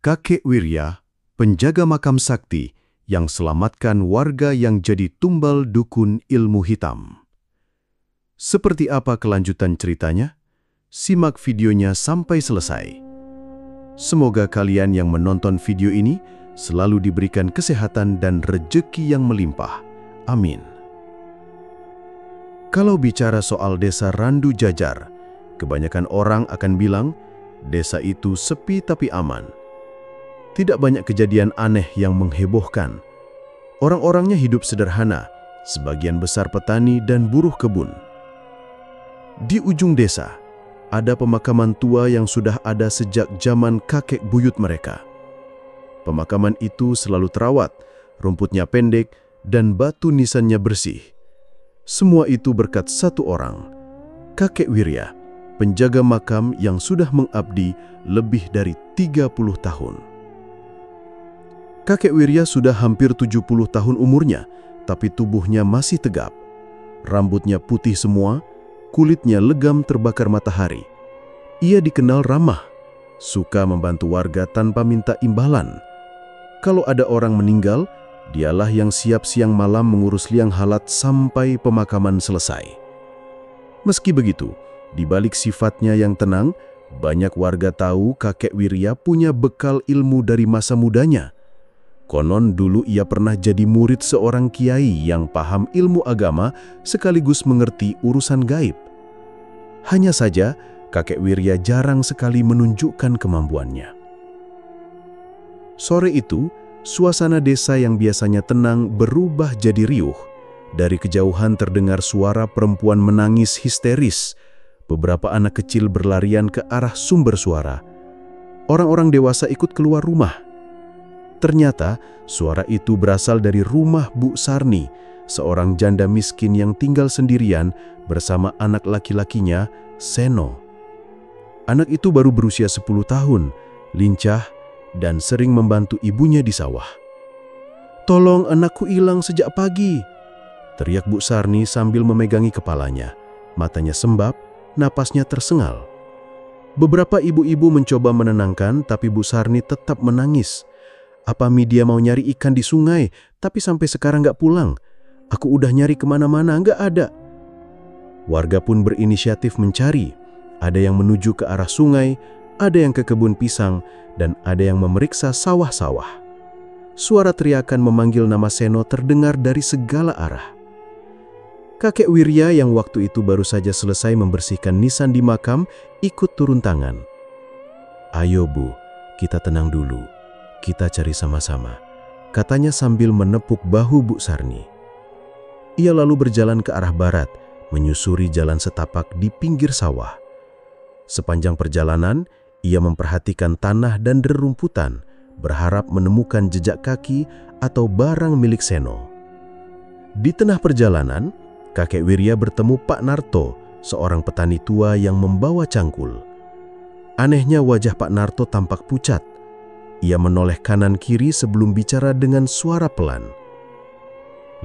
Kakek Wirya, penjaga makam sakti yang selamatkan warga yang jadi tumbal dukun ilmu hitam. Seperti apa kelanjutan ceritanya? Simak videonya sampai selesai. Semoga kalian yang menonton video ini selalu diberikan kesehatan dan rejeki yang melimpah. Amin. Kalau bicara soal desa Randu Jajar, kebanyakan orang akan bilang, desa itu sepi tapi aman. Tidak banyak kejadian aneh yang menghebohkan. Orang-orangnya hidup sederhana, sebagian besar petani dan buruh kebun. Di ujung desa, ada pemakaman tua yang sudah ada sejak zaman kakek buyut mereka. Pemakaman itu selalu terawat, rumputnya pendek, dan batu nisannya bersih. Semua itu berkat satu orang, Kakek Wirya, penjaga makam yang sudah mengabdi lebih dari 30 tahun. Kakek Wirya sudah hampir 70 tahun umurnya, tapi tubuhnya masih tegap. Rambutnya putih semua, kulitnya legam terbakar matahari. Ia dikenal ramah, suka membantu warga tanpa minta imbalan. Kalau ada orang meninggal, dialah yang siap siang malam mengurus liang halat sampai pemakaman selesai. Meski begitu, di balik sifatnya yang tenang, banyak warga tahu Kakek Wirya punya bekal ilmu dari masa mudanya. Konon dulu ia pernah jadi murid seorang kiai yang paham ilmu agama sekaligus mengerti urusan gaib. Hanya saja, Kakek Wirya jarang sekali menunjukkan kemampuannya. Sore itu, suasana desa yang biasanya tenang berubah jadi riuh. Dari kejauhan terdengar suara perempuan menangis histeris. Beberapa anak kecil berlarian ke arah sumber suara. Orang-orang dewasa ikut keluar rumah. Ternyata, suara itu berasal dari rumah Bu Sarni, seorang janda miskin yang tinggal sendirian bersama anak laki-lakinya, Seno. Anak itu baru berusia 10 tahun, lincah, dan sering membantu ibunya di sawah. "Tolong, anakku hilang sejak pagi," teriak Bu Sarni sambil memegangi kepalanya. Matanya sembab, napasnya tersengal. Beberapa ibu-ibu mencoba menenangkan, tapi Bu Sarni tetap menangis. "Apa Midia mau nyari ikan di sungai, tapi sampai sekarang nggak pulang? Aku udah nyari kemana-mana, nggak ada." Warga pun berinisiatif mencari. Ada yang menuju ke arah sungai, ada yang ke kebun pisang, dan ada yang memeriksa sawah-sawah. Suara teriakan memanggil nama Seno terdengar dari segala arah. Kakek Wirya yang waktu itu baru saja selesai membersihkan nisan di makam, ikut turun tangan. "Ayo Bu, kita tenang dulu. Kita cari sama-sama," katanya sambil menepuk bahu Bu Sarni. Ia lalu berjalan ke arah barat, menyusuri jalan setapak di pinggir sawah. Sepanjang perjalanan, ia memperhatikan tanah dan rerumputan, berharap menemukan jejak kaki atau barang milik Seno. Di tengah perjalanan, Kakek Wirya bertemu Pak Narto, seorang petani tua yang membawa cangkul. Anehnya wajah Pak Narto tampak pucat. Ia menoleh kanan kiri sebelum bicara dengan suara pelan.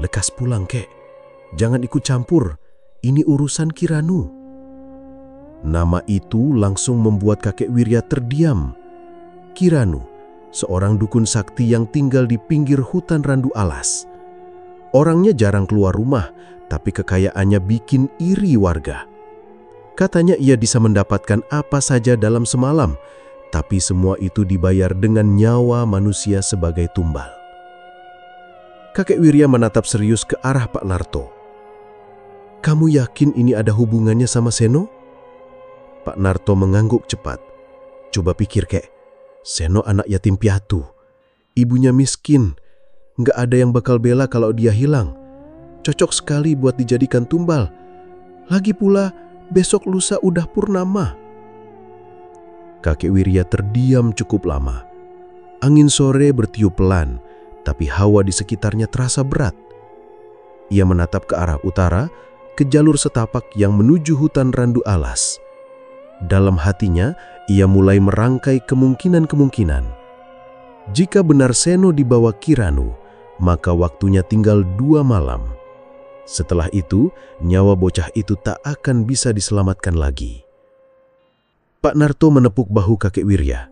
"Lekas pulang, Kek. Jangan ikut campur. Ini urusan Kiranu." Nama itu langsung membuat Kakek Wirya terdiam. Kiranu, seorang dukun sakti yang tinggal di pinggir hutan Randu Alas. Orangnya jarang keluar rumah, tapi kekayaannya bikin iri warga. Katanya ia bisa mendapatkan apa saja dalam semalam, tapi semua itu dibayar dengan nyawa manusia sebagai tumbal. Kakek Wirya menatap serius ke arah Pak Narto. "Kamu yakin ini ada hubungannya sama Seno?" Pak Narto mengangguk cepat. "Coba pikir, Kek. Seno anak yatim piatu. Ibunya miskin. Nggak ada yang bakal bela kalau dia hilang. Cocok sekali buat dijadikan tumbal. Lagi pula, besok lusa udah purnama." Kakek Wirya terdiam cukup lama. Angin sore bertiup pelan, tapi hawa di sekitarnya terasa berat. Ia menatap ke arah utara, ke jalur setapak yang menuju hutan Randu Alas. Dalam hatinya, ia mulai merangkai kemungkinan-kemungkinan. Jika benar Seno dibawa Kiranu, maka waktunya tinggal 2 malam. Setelah itu, nyawa bocah itu tak akan bisa diselamatkan lagi. Pak Narto menepuk bahu Kakek Wirya.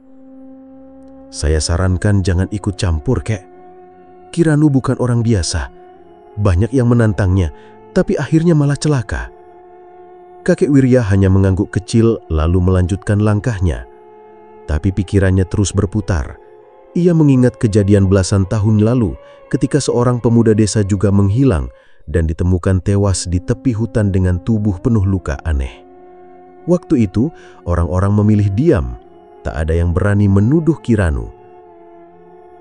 Saya sarankan jangan ikut campur, Kek. Kiranu bukan orang biasa. Banyak yang menantangnya, tapi akhirnya malah celaka. Kakek Wirya hanya mengangguk kecil lalu melanjutkan langkahnya. Tapi pikirannya terus berputar. Ia mengingat kejadian belasan tahun lalu ketika seorang pemuda desa juga menghilang dan ditemukan tewas di tepi hutan dengan tubuh penuh luka aneh. Waktu itu, orang-orang memilih diam. Tak ada yang berani menuduh Kiranu.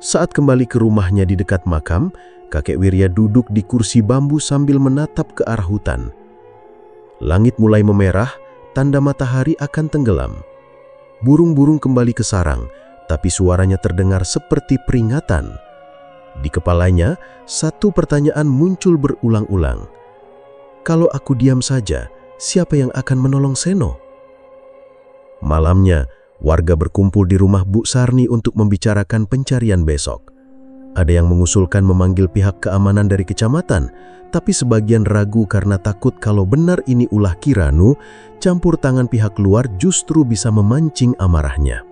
Saat kembali ke rumahnya di dekat makam, kakek Wirya duduk di kursi bambu sambil menatap ke arah hutan. Langit mulai memerah, tanda matahari akan tenggelam. Burung-burung kembali ke sarang, tapi suaranya terdengar seperti peringatan. Di kepalanya, satu pertanyaan muncul berulang-ulang. Kalau aku diam saja, siapa yang akan menolong Seno? Malamnya, warga berkumpul di rumah Bu Sarni untuk membicarakan pencarian besok. Ada yang mengusulkan memanggil pihak keamanan dari kecamatan, tapi sebagian ragu karena takut kalau benar ini ulah Kiranu, campur tangan pihak luar justru bisa memancing amarahnya.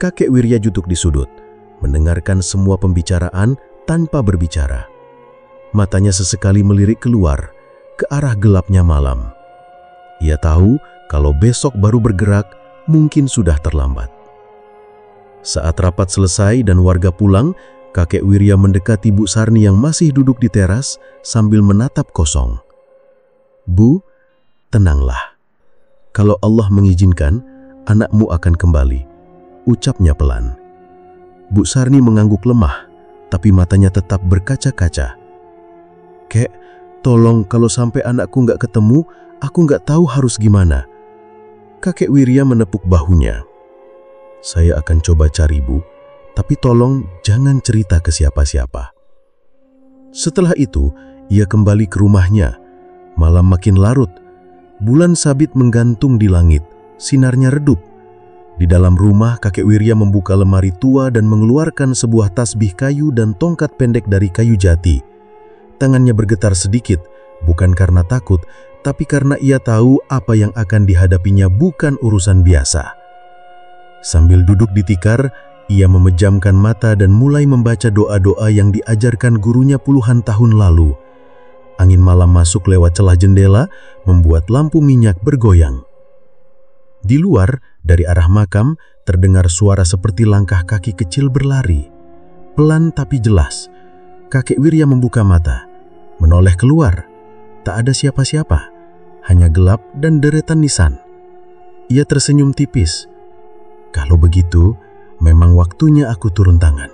Kakek Wirya duduk di sudut, mendengarkan semua pembicaraan tanpa berbicara. Matanya sesekali melirik keluar, ke arah gelapnya malam. Ia tahu kalau besok baru bergerak, mungkin sudah terlambat. Saat rapat selesai dan warga pulang, kakek Wirya mendekati Bu Sarni yang masih duduk di teras sambil menatap kosong. Bu, tenanglah. Kalau Allah mengizinkan, anakmu akan kembali, ucapnya pelan. Bu Sarni mengangguk lemah, tapi matanya tetap berkaca-kaca. Kek, tolong kalau sampai anakku nggak ketemu, aku nggak tahu harus gimana. Kakek Wirya menepuk bahunya. Saya akan coba cari, Bu, tapi tolong jangan cerita ke siapa-siapa. Setelah itu, ia kembali ke rumahnya. Malam makin larut. Bulan sabit menggantung di langit, sinarnya redup. Di dalam rumah, kakek Wirya membuka lemari tua dan mengeluarkan sebuah tasbih kayu dan tongkat pendek dari kayu jati. Tangannya bergetar sedikit, bukan karena takut, tapi karena ia tahu apa yang akan dihadapinya bukan urusan biasa. Sambil duduk di tikar, ia memejamkan mata dan mulai membaca doa-doa yang diajarkan gurunya puluhan tahun lalu. Angin malam masuk lewat celah jendela, membuat lampu minyak bergoyang. Di luar, dari arah makam, terdengar suara seperti langkah kaki kecil berlari. Pelan tapi jelas. Kakek Wirya membuka mata, menoleh keluar. Tak ada siapa-siapa, hanya gelap dan deretan nisan. Ia tersenyum tipis. Kalau begitu, memang waktunya aku turun tangan,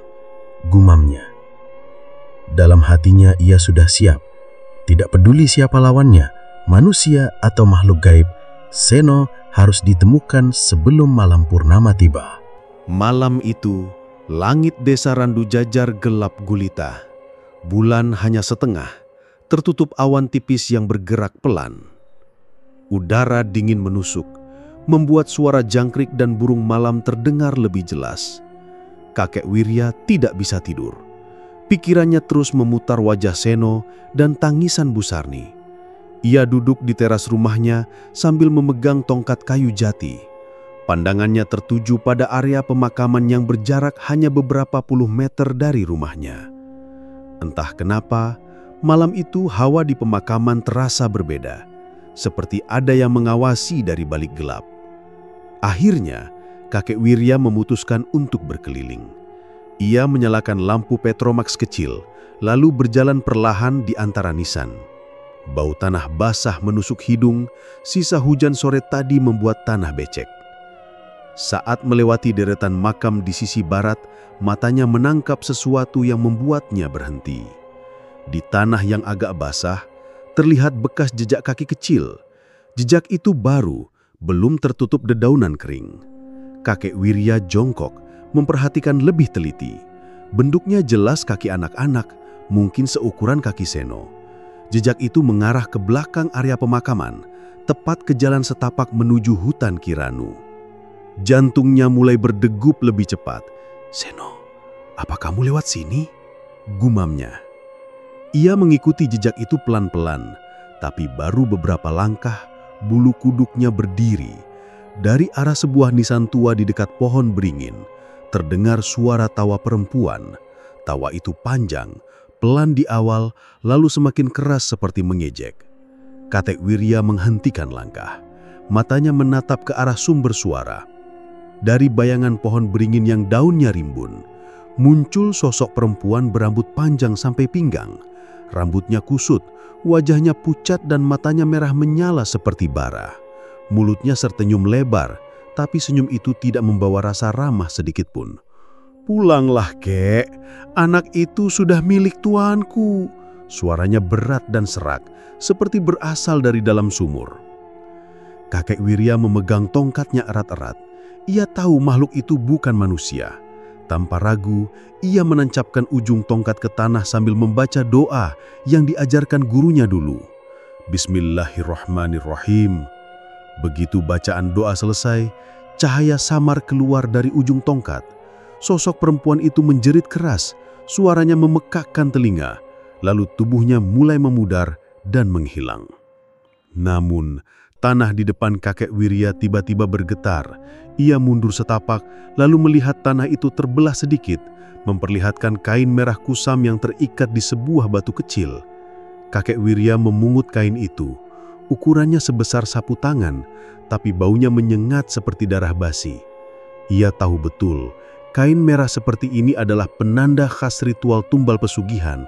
gumamnya. Dalam hatinya ia sudah siap. Tidak peduli siapa lawannya, manusia atau makhluk gaib, Seno harus ditemukan sebelum malam purnama tiba. Malam itu, langit desa Randu Jajar gelap gulita. Bulan hanya setengah, tertutup awan tipis yang bergerak pelan. Udara dingin menusuk, membuat suara jangkrik dan burung malam terdengar lebih jelas. Kakek Wirya tidak bisa tidur. Pikirannya terus memutar wajah Seno dan tangisan Bu Sarni. Ia duduk di teras rumahnya sambil memegang tongkat kayu jati. Pandangannya tertuju pada area pemakaman yang berjarak hanya beberapa puluh meter dari rumahnya. Entah kenapa, malam itu hawa di pemakaman terasa berbeda, seperti ada yang mengawasi dari balik gelap. Akhirnya, kakek Wirya memutuskan untuk berkeliling. Ia menyalakan lampu Petromax kecil, lalu berjalan perlahan di antara nisan. Bau tanah basah menusuk hidung, sisa hujan sore tadi membuat tanah becek. Saat melewati deretan makam di sisi barat, matanya menangkap sesuatu yang membuatnya berhenti. Di tanah yang agak basah, terlihat bekas jejak kaki kecil. Jejak itu baru, belum tertutup dedaunan kering. Kakek Wirya jongkok, memperhatikan lebih teliti. Bentuknya jelas kaki anak-anak, mungkin seukuran kaki Seno. Jejak itu mengarah ke belakang area pemakaman, tepat ke jalan setapak menuju hutan Kiranu. Jantungnya mulai berdegup lebih cepat. "Seno, apa kamu lewat sini?" gumamnya. Ia mengikuti jejak itu pelan-pelan, tapi baru beberapa langkah, bulu kuduknya berdiri. Dari arah sebuah nisan tua di dekat pohon beringin, terdengar suara tawa perempuan. Tawa itu panjang, pelan di awal, lalu semakin keras seperti mengejek. Kakek Wirya menghentikan langkah. Matanya menatap ke arah sumber suara. Dari bayangan pohon beringin yang daunnya rimbun, muncul sosok perempuan berambut panjang sampai pinggang. Rambutnya kusut, wajahnya pucat dan matanya merah menyala seperti bara. Mulutnya tersenyum lebar, tapi senyum itu tidak membawa rasa ramah sedikitpun. "Pulanglah, Kek. Anak itu sudah milik tuanku." Suaranya berat dan serak, seperti berasal dari dalam sumur. Kakek Wirya memegang tongkatnya erat-erat. Ia tahu makhluk itu bukan manusia. Tanpa ragu, ia menancapkan ujung tongkat ke tanah sambil membaca doa yang diajarkan gurunya dulu. Bismillahirrahmanirrahim. Begitu bacaan doa selesai, cahaya samar keluar dari ujung tongkat. Sosok perempuan itu menjerit keras, suaranya memekakkan telinga, lalu tubuhnya mulai memudar dan menghilang. Namun, tanah di depan kakek Wirya tiba-tiba bergetar. Ia mundur setapak, lalu melihat tanah itu terbelah sedikit, memperlihatkan kain merah kusam yang terikat di sebuah batu kecil. Kakek Wirya memungut kain itu. Ukurannya sebesar sapu tangan, tapi baunya menyengat seperti darah basi. Ia tahu betul, kain merah seperti ini adalah penanda khas ritual tumbal pesugihan.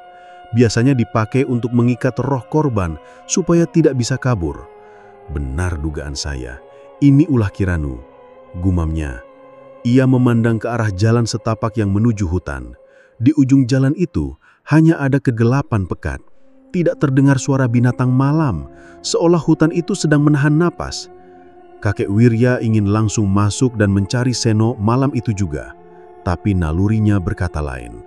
Biasanya dipakai untuk mengikat roh korban supaya tidak bisa kabur. "Benar dugaan saya, ini ulah Kiranu," gumamnya. Ia memandang ke arah jalan setapak yang menuju hutan. Di ujung jalan itu hanya ada kegelapan pekat. Tidak terdengar suara binatang malam, seolah hutan itu sedang menahan napas. Kakek Wirya ingin langsung masuk dan mencari Seno malam itu juga. Tapi nalurinya berkata lain.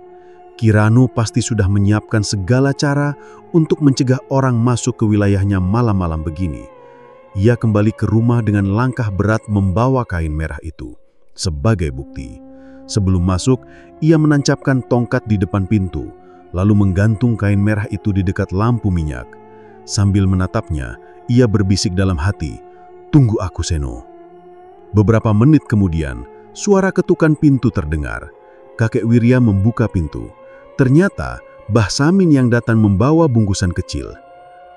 Kiranu pasti sudah menyiapkan segala cara untuk mencegah orang masuk ke wilayahnya malam-malam begini. Ia kembali ke rumah dengan langkah berat membawa kain merah itu sebagai bukti. Sebelum masuk, ia menancapkan tongkat di depan pintu, lalu menggantung kain merah itu di dekat lampu minyak. Sambil menatapnya, ia berbisik dalam hati, "Tunggu aku, Seno." Beberapa menit kemudian, suara ketukan pintu terdengar. Kakek Wirya membuka pintu. Ternyata Mbah Samin yang datang membawa bungkusan kecil.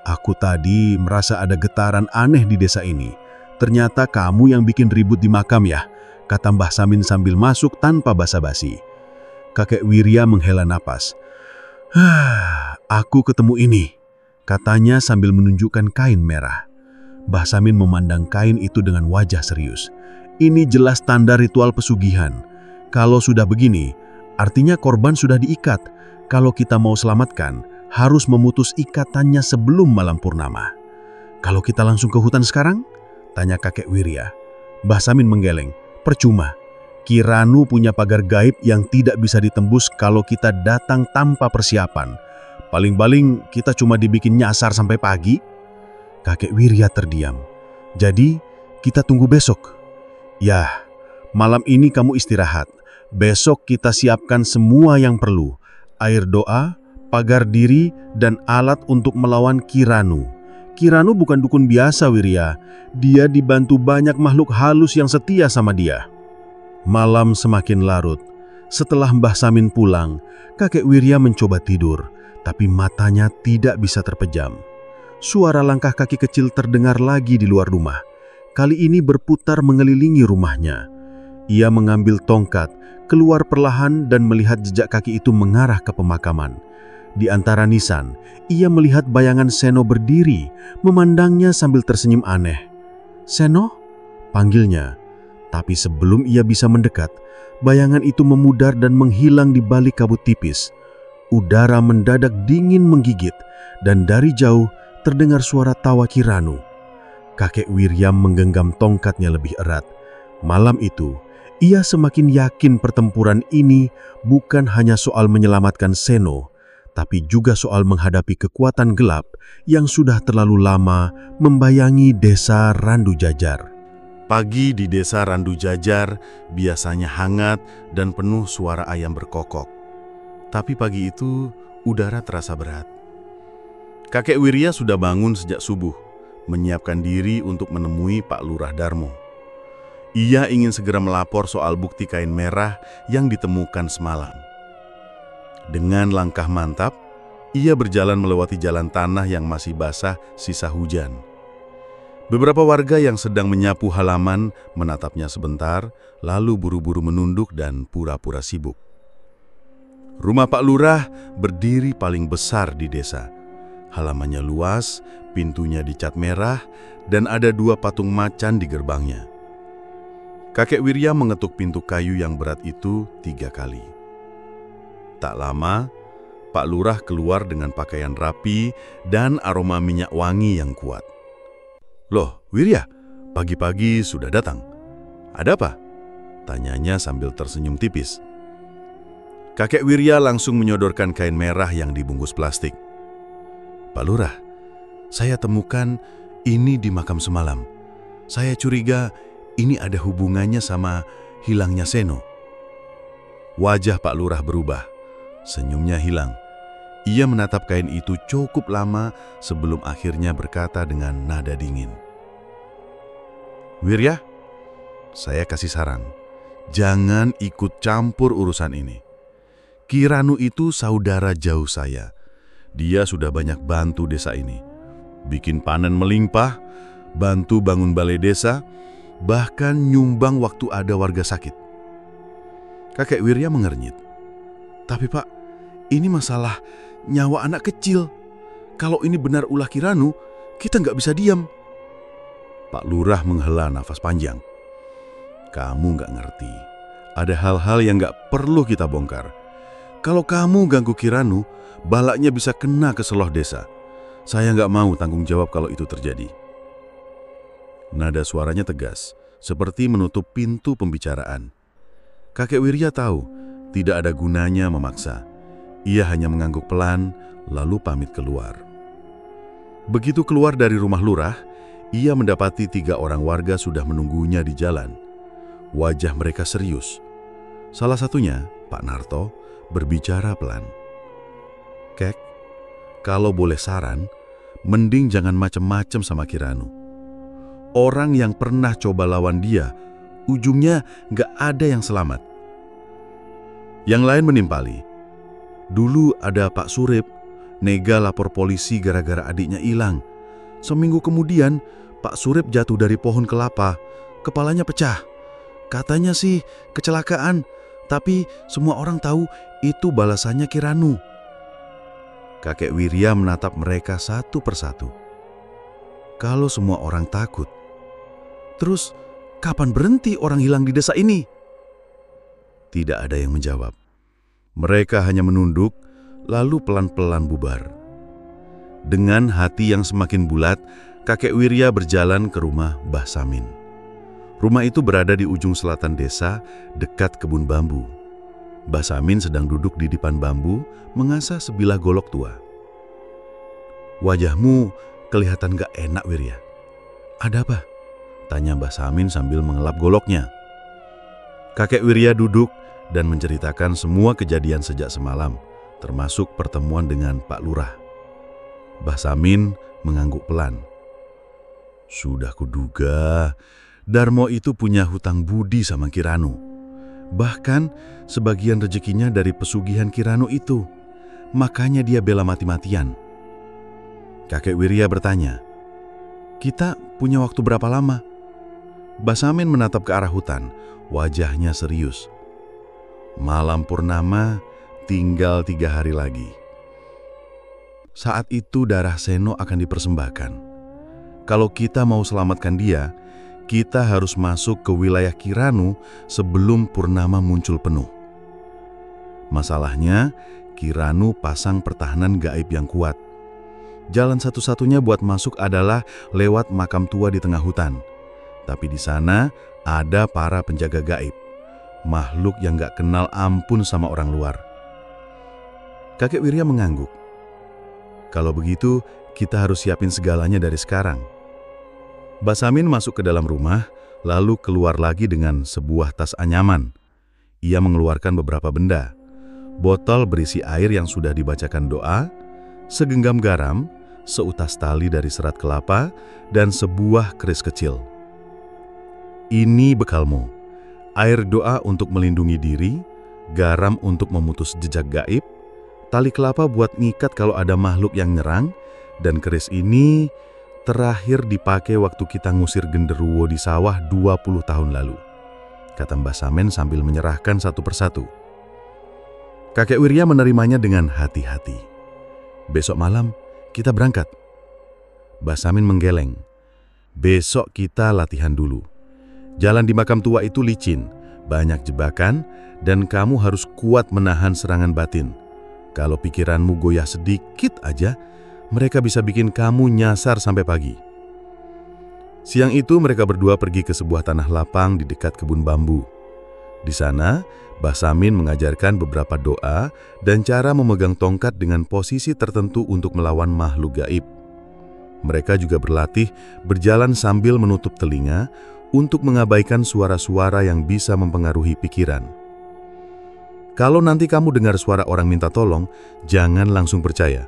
"Aku tadi merasa ada getaran aneh di desa ini. Ternyata kamu yang bikin ribut di makam ya," kata Mbah Samin sambil masuk tanpa basa-basi. Kakek Wirya menghela napas. "Aku ketemu ini," katanya sambil menunjukkan kain merah. Mbah Samin memandang kain itu dengan wajah serius. "Ini jelas tanda ritual pesugihan. Kalau sudah begini, artinya korban sudah diikat. Kalau kita mau selamatkan, harus memutus ikatannya sebelum malam purnama." "Kalau kita langsung ke hutan sekarang?" tanya kakek Wirya. Mbah Samin menggeleng. "Percuma. Kiranu punya pagar gaib yang tidak bisa ditembus kalau kita datang tanpa persiapan. Paling-paling kita cuma dibikin nyasar sampai pagi." Kakek Wirya terdiam. "Jadi, kita tunggu besok?" "Ya, malam ini kamu istirahat. Besok kita siapkan semua yang perlu. Air doa, pagar diri, dan alat untuk melawan Kiranu. Kiranu bukan dukun biasa, Wirya. Dia dibantu banyak makhluk halus yang setia sama dia." Malam semakin larut. Setelah Mbah Samin pulang, kakek Wirya mencoba tidur, tapi matanya tidak bisa terpejam. Suara langkah kaki kecil terdengar lagi di luar rumah. Kali ini berputar mengelilingi rumahnya. Ia mengambil tongkat, keluar perlahan dan melihat jejak kaki itu mengarah ke pemakaman. Di antara nisan, ia melihat bayangan Seno berdiri, memandangnya sambil tersenyum aneh. "Seno?" panggilnya. Tapi sebelum ia bisa mendekat, bayangan itu memudar dan menghilang di balik kabut tipis. Udara mendadak dingin menggigit, dan dari jauh terdengar suara tawa Kiranu. Kakek Wirya menggenggam tongkatnya lebih erat. Malam itu, ia semakin yakin pertempuran ini bukan hanya soal menyelamatkan Seno, tapi juga soal menghadapi kekuatan gelap yang sudah terlalu lama membayangi desa Randu Jajar. Pagi di desa Randu Jajar biasanya hangat dan penuh suara ayam berkokok. Tapi pagi itu udara terasa berat. Kakek Wirya sudah bangun sejak subuh, menyiapkan diri untuk menemui Pak Lurah Darmo. Ia ingin segera melapor soal bukti kain merah yang ditemukan semalam. Dengan langkah mantap, ia berjalan melewati jalan tanah yang masih basah sisa hujan. Beberapa warga yang sedang menyapu halaman menatapnya sebentar, lalu buru-buru menunduk dan pura-pura sibuk. Rumah Pak Lurah berdiri paling besar di desa. Halamannya luas, pintunya dicat merah, dan ada 2 patung macan di gerbangnya. Kakek Wirya mengetuk pintu kayu yang berat itu 3 kali. Tak lama, Pak Lurah keluar dengan pakaian rapi dan aroma minyak wangi yang kuat. "Loh, Wirya, pagi-pagi sudah datang. Ada apa?" tanyanya sambil tersenyum tipis. Kakek Wirya langsung menyodorkan kain merah yang dibungkus plastik. "Pak Lurah, saya temukan ini di makam semalam. Saya curiga ini ada hubungannya sama hilangnya Seno." Wajah Pak Lurah berubah. Senyumnya hilang. Ia menatap kain itu cukup lama sebelum akhirnya berkata dengan nada dingin, "Wirya, saya kasih saran. Jangan ikut campur urusan ini. Kiranu itu saudara jauh saya. Dia sudah banyak bantu desa ini. Bikin panen melimpah, bantu bangun balai desa, bahkan nyumbang waktu ada warga sakit." Kakek Wirya mengernyit. "Tapi Pak, ini masalah nyawa anak kecil. Kalau ini benar ulah Kiranu, kita nggak bisa diam." Pak Lurah menghela nafas panjang. "Kamu nggak ngerti. Ada hal-hal yang nggak perlu kita bongkar. Kalau kamu ganggu Kiranu, balaknya bisa kena ke seluruh desa. Saya nggak mau tanggung jawab kalau itu terjadi." Nada suaranya tegas, seperti menutup pintu pembicaraan. Kakek Wirya tahu, tidak ada gunanya memaksa. Ia hanya mengangguk pelan, lalu pamit keluar. Begitu keluar dari rumah lurah, ia mendapati 3 orang warga sudah menunggunya di jalan. Wajah mereka serius. Salah satunya, Pak Narto, berbicara pelan. "Kek, kalau boleh saran, mending jangan macem-macem sama Kiranu. Orang yang pernah coba lawan dia, ujungnya nggak ada yang selamat." Yang lain menimpali. "Dulu ada Pak Surip, nega lapor polisi gara-gara adiknya hilang. Seminggu kemudian, Pak Surip jatuh dari pohon kelapa, kepalanya pecah. Katanya sih kecelakaan, tapi semua orang tahu itu balasannya Kiranu." Kakek Wirya menatap mereka satu persatu. Kalau semua orang takut, terus kapan berhenti orang hilang di desa ini? Tidak ada yang menjawab. Mereka hanya menunduk, lalu pelan-pelan bubar. Dengan hati yang semakin bulat, kakek Wirya berjalan ke rumah Mbah Samin. Rumah itu berada di ujung selatan desa, dekat kebun bambu. Mbah Samin sedang duduk di dipan bambu, mengasah sebilah golok tua. "Wajahmu kelihatan gak enak, Wirya. Ada apa?" tanya Mbah Samin sambil mengelap goloknya. Kakek Wirya duduk dan menceritakan semua kejadian sejak semalam, termasuk pertemuan dengan Pak Lurah. Mbah Samin mengangguk pelan. "Sudah kuduga, Darmo itu punya hutang budi sama Kiranu. Bahkan sebagian rezekinya dari pesugihan Kiranu itu. Makanya dia bela mati-matian." Kakek Wirya bertanya, "Kita punya waktu berapa lama?" Mbah Samin menatap ke arah hutan, wajahnya serius. "Malam purnama, tinggal 3 hari lagi. Saat itu darah Seno akan dipersembahkan. Kalau kita mau selamatkan dia, kita harus masuk ke wilayah Kiranu sebelum purnama muncul penuh. Masalahnya, Kiranu pasang pertahanan gaib yang kuat. Jalan satu-satunya buat masuk adalah lewat makam tua di tengah hutan. Tapi di sana ada para penjaga gaib, makhluk yang gak kenal ampun sama orang luar." Kakek Wirya mengangguk. "Kalau begitu, kita harus siapin segalanya dari sekarang." Mbah Samin masuk ke dalam rumah, lalu keluar lagi dengan sebuah tas anyaman. Ia mengeluarkan beberapa benda. Botol berisi air yang sudah dibacakan doa, segenggam garam, seutas tali dari serat kelapa, dan sebuah keris kecil. Ini bekalmu. Air doa untuk melindungi diri, garam untuk memutus jejak gaib, tali kelapa buat ngikat kalau ada makhluk yang nyerang, dan keris ini terakhir dipakai waktu kita ngusir genderuwo di sawah 20 tahun lalu, kata Mbah Samin sambil menyerahkan satu persatu. Kakek Wirya menerimanya dengan hati-hati. Besok malam kita berangkat. Mbah Samin menggeleng. Besok kita latihan dulu. Jalan di makam tua itu licin, banyak jebakan, dan kamu harus kuat menahan serangan batin. Kalau pikiranmu goyah sedikit aja, mereka bisa bikin kamu nyasar sampai pagi. Siang itu mereka berdua pergi ke sebuah tanah lapang di dekat kebun bambu. Di sana, Mbah Samin mengajarkan beberapa doa dan cara memegang tongkat dengan posisi tertentu untuk melawan makhluk gaib. Mereka juga berlatih berjalan sambil menutup telinga untuk mengabaikan suara-suara yang bisa mempengaruhi pikiran. Kalau nanti kamu dengar suara orang minta tolong, jangan langsung percaya.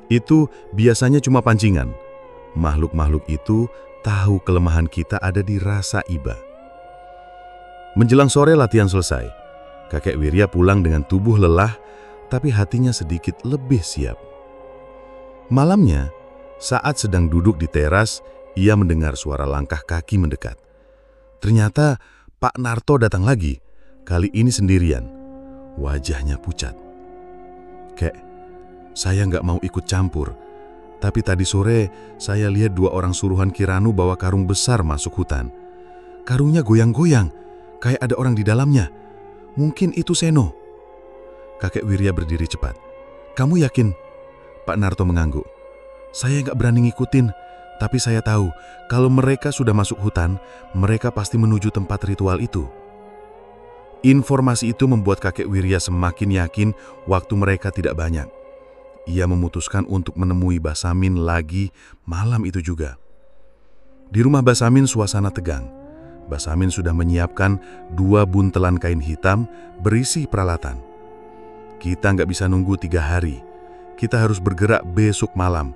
Itu biasanya cuma pancingan. Makhluk-makhluk itu tahu kelemahan kita ada di rasa iba. Menjelang sore latihan selesai. Kakek Wirya pulang dengan tubuh lelah, tapi hatinya sedikit lebih siap. Malamnya, saat sedang duduk di teras, ia mendengar suara langkah kaki mendekat. Ternyata Pak Narto datang lagi, kali ini sendirian. Wajahnya pucat. Kek, saya nggak mau ikut campur, tapi tadi sore saya lihat 2 orang suruhan Kiranu bawa karung besar masuk hutan. Karungnya goyang-goyang, kayak ada orang di dalamnya. Mungkin itu Seno. Kakek Wirya berdiri cepat. Kamu yakin? Pak Narto mengangguk. Saya nggak berani ngikutin, tapi saya tahu kalau mereka sudah masuk hutan, mereka pasti menuju tempat ritual itu. Informasi itu membuat kakek Wirya semakin yakin waktu mereka tidak banyak. Ia memutuskan untuk menemui Mbah Samin lagi malam itu juga. Di rumah Mbah Samin suasana tegang. Mbah Samin sudah menyiapkan 2 buntelan kain hitam berisi peralatan. Kita nggak bisa nunggu 3 hari. Kita harus bergerak besok malam.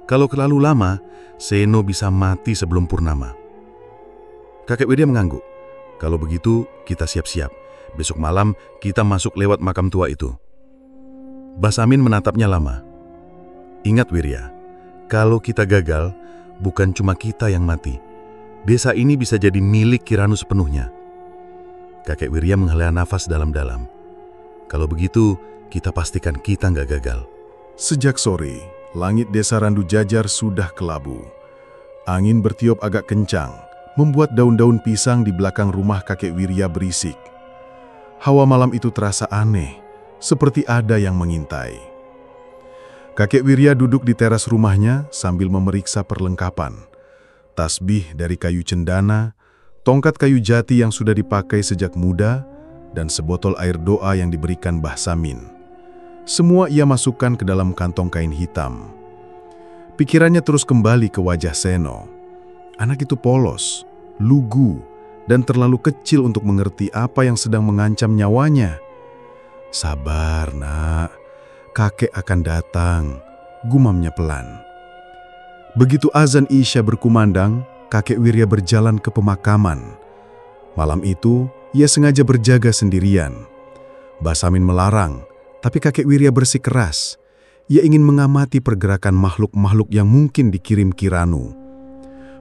Kalau terlalu lama, Seno bisa mati sebelum purnama. Kakek Wirya mengangguk. Kalau begitu, kita siap-siap. Besok malam, kita masuk lewat makam tua itu. Mbah Samin menatapnya lama. Ingat Wirya, kalau kita gagal, bukan cuma kita yang mati. Desa ini bisa jadi milik Kiranu sepenuhnya. Kakek Wirya menghela nafas dalam-dalam. Kalau begitu, kita pastikan kita nggak gagal. Sejak sore, langit desa Randu Jajar sudah kelabu. Angin bertiup agak kencang, membuat daun-daun pisang di belakang rumah kakek Wirya berisik. Hawa malam itu terasa aneh, seperti ada yang mengintai. Kakek Wirya duduk di teras rumahnya sambil memeriksa perlengkapan. Tasbih dari kayu cendana, tongkat kayu jati yang sudah dipakai sejak muda, dan sebotol air doa yang diberikan Mbah Samin. Semua ia masukkan ke dalam kantong kain hitam. Pikirannya terus kembali ke wajah Seno. Anak itu polos, lugu, dan terlalu kecil untuk mengerti apa yang sedang mengancam nyawanya. Sabar, nak. Kakek akan datang, gumamnya pelan. Begitu azan Isya berkumandang, kakek Wirya berjalan ke pemakaman. Malam itu, ia sengaja berjaga sendirian. Mbah Samin melarang, tapi kakek Wirya bersikeras. Ia ingin mengamati pergerakan makhluk-makhluk yang mungkin dikirim Kiranu.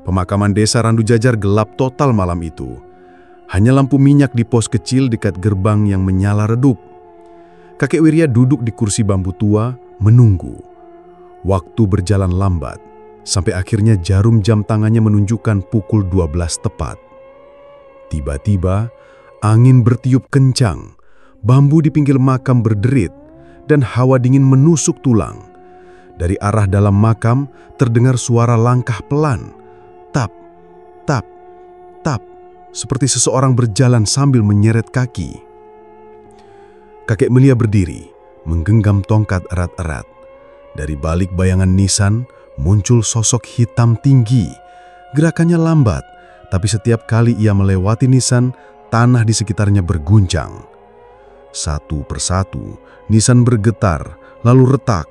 Pemakaman desa Randu Jajar gelap total malam itu. Hanya lampu minyak di pos kecil dekat gerbang yang menyala redup. Kakek Wirya duduk di kursi bambu tua, menunggu. Waktu berjalan lambat, sampai akhirnya jarum jam tangannya menunjukkan pukul 12 tepat. Tiba-tiba, angin bertiup kencang, bambu di pinggir makam berderit, dan hawa dingin menusuk tulang. Dari arah dalam makam terdengar suara langkah pelan. Tap, tap, tap, seperti seseorang berjalan sambil menyeret kaki. Kakek Melia berdiri, menggenggam tongkat erat-erat. Dari balik bayangan nisan muncul sosok hitam tinggi. Gerakannya lambat, tapi setiap kali ia melewati nisan, tanah di sekitarnya berguncang. Satu persatu, nisan bergetar, lalu retak.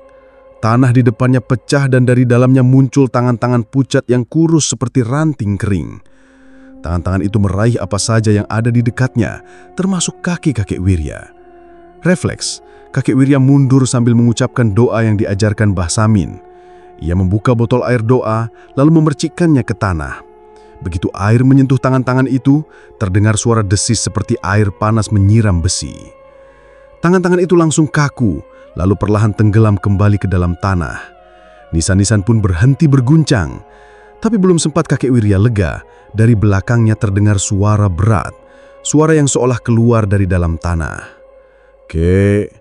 Tanah di depannya pecah dan dari dalamnya muncul tangan-tangan pucat yang kurus seperti ranting kering. Tangan-tangan itu meraih apa saja yang ada di dekatnya, termasuk kaki kakek Wirya. Refleks, kakek Wirya mundur sambil mengucapkan doa yang diajarkan Mbah Samin. Ia membuka botol air doa, lalu memercikkannya ke tanah. Begitu air menyentuh tangan-tangan itu, terdengar suara desis seperti air panas menyiram besi. Tangan-tangan itu langsung kaku, lalu perlahan tenggelam kembali ke dalam tanah. Nisan-nisan pun berhenti berguncang. Tapi belum sempat kakek Wirya lega, dari belakangnya terdengar suara berat, suara yang seolah keluar dari dalam tanah. "Kek,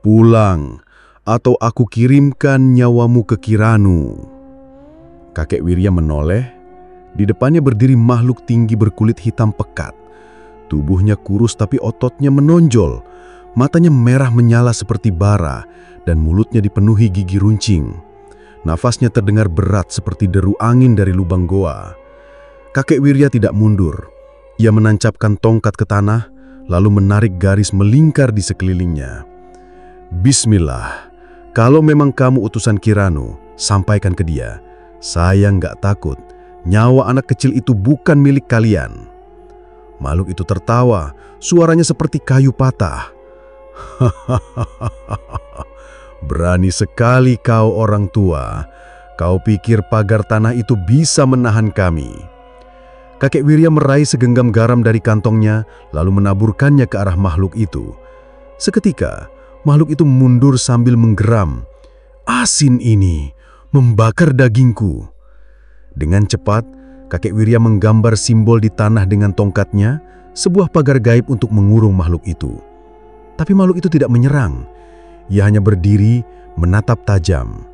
pulang, atau aku kirimkan nyawamu ke Kiranu." Kakek Wirya menoleh. Di depannya berdiri makhluk tinggi berkulit hitam pekat. Tubuhnya kurus tapi ototnya menonjol. Matanya merah menyala seperti bara, dan mulutnya dipenuhi gigi runcing. Nafasnya terdengar berat seperti deru angin dari lubang goa. Kakek Wirya tidak mundur. Ia menancapkan tongkat ke tanah, lalu menarik garis melingkar di sekelilingnya. "Bismillah, kalau memang kamu utusan Kiranu, sampaikan ke dia. Saya nggak takut, nyawa anak kecil itu bukan milik kalian." Makhluk itu tertawa, suaranya seperti kayu patah. "Berani sekali kau orang tua. Kau pikir pagar tanah itu bisa menahan kami?" Kakek Wirya meraih segenggam garam dari kantongnya, lalu menaburkannya ke arah makhluk itu. Seketika, makhluk itu mundur sambil menggeram. "Asin ini, membakar dagingku." Dengan cepat, kakek Wirya menggambar simbol di tanah dengan tongkatnya, sebuah pagar gaib untuk mengurung makhluk itu. Tapi makhluk itu tidak menyerang. Ia hanya berdiri, menatap tajam.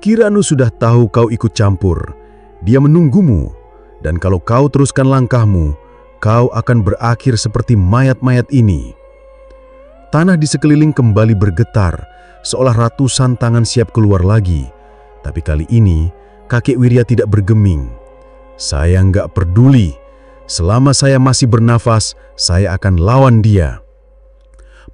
"Kiranu sudah tahu kau ikut campur. Dia menunggumu. Dan kalau kau teruskan langkahmu, kau akan berakhir seperti mayat-mayat ini." Tanah di sekeliling kembali bergetar, seolah ratusan tangan siap keluar lagi. Tapi kali ini, kakek Wirya tidak bergeming. "Saya nggak peduli. Selama saya masih bernafas, saya akan lawan dia."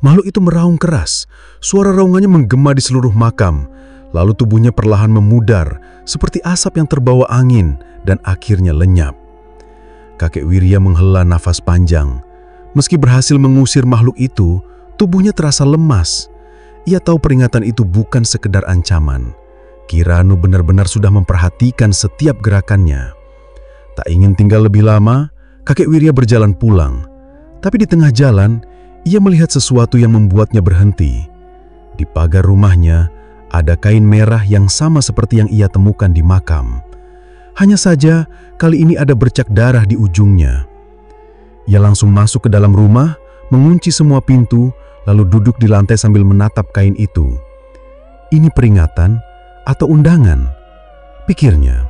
Makhluk itu meraung keras. Suara raungannya menggema di seluruh makam. Lalu tubuhnya perlahan memudar, seperti asap yang terbawa angin, dan akhirnya lenyap. Kakek Wirya menghela nafas panjang. Meski berhasil mengusir makhluk itu, tubuhnya terasa lemas. Ia tahu peringatan itu bukan sekedar ancaman. Kiranu benar-benar sudah memperhatikan setiap gerakannya. Tak ingin tinggal lebih lama, kakek Wirya berjalan pulang. Tapi di tengah jalan, ia melihat sesuatu yang membuatnya berhenti. Di pagar rumahnya, ada kain merah yang sama seperti yang ia temukan di makam. Hanya saja, kali ini ada bercak darah di ujungnya. Ia langsung masuk ke dalam rumah, mengunci semua pintu, lalu duduk di lantai sambil menatap kain itu. Ini peringatan atau undangan? Pikirnya.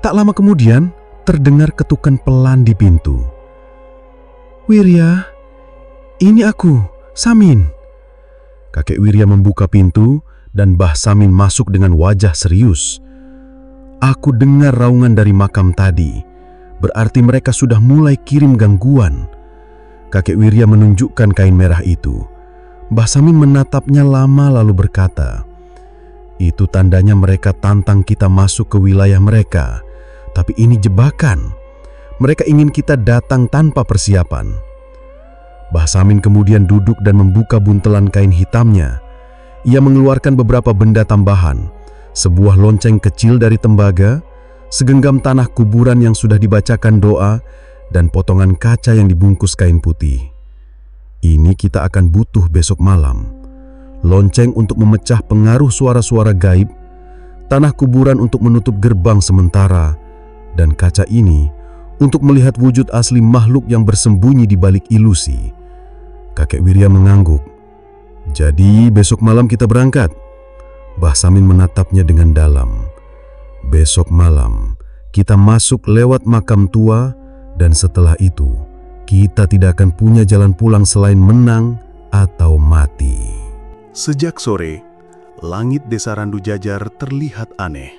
Tak lama kemudian, terdengar ketukan pelan di pintu. "Wirya, ini aku, Samin." Kakek Wirya membuka pintu dan Mbah Samin masuk dengan wajah serius. "Aku dengar raungan dari makam tadi. Berarti mereka sudah mulai kirim gangguan." Kakek Wirya menunjukkan kain merah itu. Mbah Samin menatapnya lama lalu berkata, "Itu tandanya mereka tantang kita masuk ke wilayah mereka. Tapi ini jebakan. Mereka ingin kita datang tanpa persiapan." Mbah Samin kemudian duduk dan membuka buntelan kain hitamnya. Ia mengeluarkan beberapa benda tambahan, sebuah lonceng kecil dari tembaga, segenggam tanah kuburan yang sudah dibacakan doa, dan potongan kaca yang dibungkus kain putih. "Ini kita akan butuh besok malam. Lonceng untuk memecah pengaruh suara-suara gaib, tanah kuburan untuk menutup gerbang sementara, dan kaca ini untuk melihat wujud asli makhluk yang bersembunyi di balik ilusi." Kakek Wirya mengangguk. "Jadi besok malam kita berangkat?" Mbah Samin menatapnya dengan dalam. "Besok malam kita masuk lewat makam tua, dan setelah itu kita tidak akan punya jalan pulang selain menang atau mati." Sejak sore, langit desa Randu Jajar terlihat aneh.